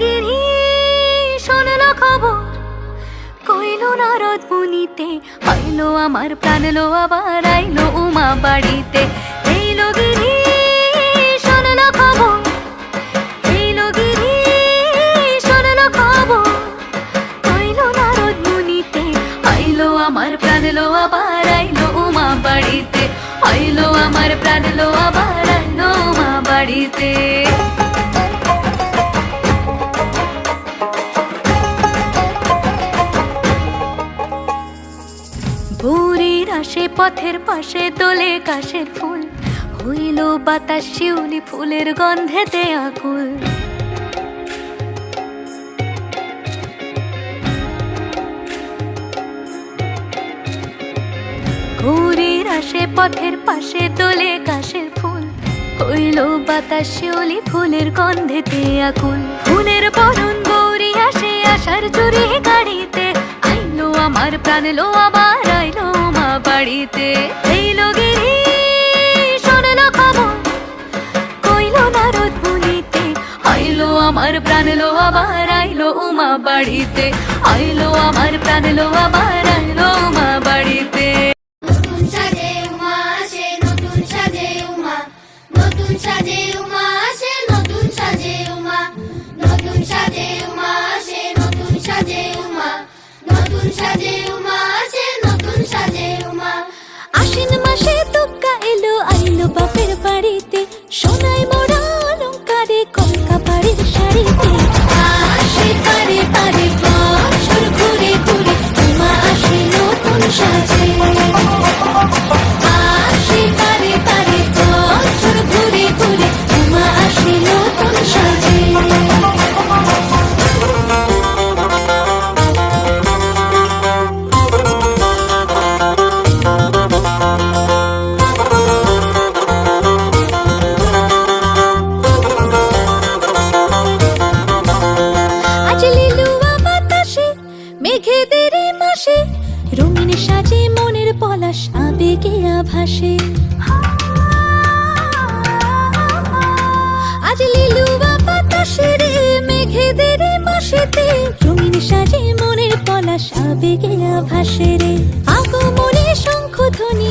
গিরি শোনলো খবর, কইলো নারদ মুনিতে, আইলো আমার প্রাণ লো আবার আইলো উমা বাড়িতে। এইলো গিরি শোনলো খবর, এইলো গিরি শোনলো খবর, কইলো নারদ মুনিতে, আইলো আমার প্রাণ লো আবার আইলো উমা বাড়িতে, আইলো আমার প্রাণ লো আবার আইলো উমা বাড়িতে। ভোরের আসে পথের পাশে তোলে কাশের ফুল, হইল বাতাস শিউলি ফুলের গন্ধেতে আকুল। ভোরের আসে পথের পাশে তোলে কাশের ফুল, হইল বাতাস শিউলি ফুলের গন্ধেতে আকুল। ফুলের বরণ গৌরী আসে আশার চুরি গাড়িতে, আইলো আমার প্রাণ লো আবার আইলো মা বাড়িতে। এইলো গিরি শোনলো খবর, কইলো নারদ মুনিতে, আইলো আমার প্রাণ লো আবার আইলো উমা বাড়িতে, আইলো আমার প্রাণ লো আবার আইলো উমা বাড়িতে। নতুন সাজে উমা আসে, নতুন সাজে উমা, নতুন সাজে উমা আসে, নতুন সাজে উমা, নতুন সাজে উমা আসে, নতুন সাজে উমা, নতুন সাজে উমা আসে, নতুন সাজে উমা। আশ্বিন মাসে তুক্কা এলো আইলো বাপের বাড়িতে, সোনায় মোড়া অলংকারে কলকা বাড়ির শাড়িতে। আসে পারে পারে বছর ঘুরে ঘুরে উমা আসে নতুন সাজে, আসে পারে পারে বছর ঘুরে ঘুরে উমা আসে নতুন সাজে। আজ লিলুয়া বাতাসে মেঘেদের মাসে, রঙিন সাজে মনের পলাশ আবেগে আভাসে। আজ লিলুয়া বাতাসে রে মেঘেদের মাসেতে, রঙিন সাজে মনের পলাশ আবেগে আভাসে রে। আগমনে শঙ্খ ধ্বনি